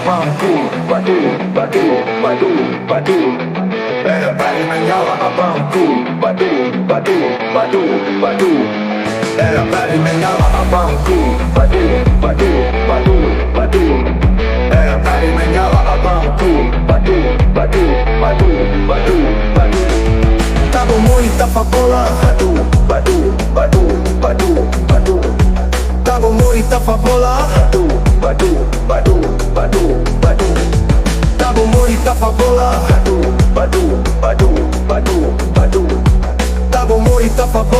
abangku. Batu, batu, batu, batu. Everybody menyala abangku. Batu, batu, batu, batu. Everybody menyala abangku. Batu, batu, batu, batu. Everybody menyala abangku. Batu, batu, batu, batu, batu. Tabo muita favela. Batu, batu, batu, batu, batu. Tabo muita favela. Batu, batu, batu, batu, batu. Tabo muita favela. Batu, batu, batu, batu, batu. Tabo muita favela.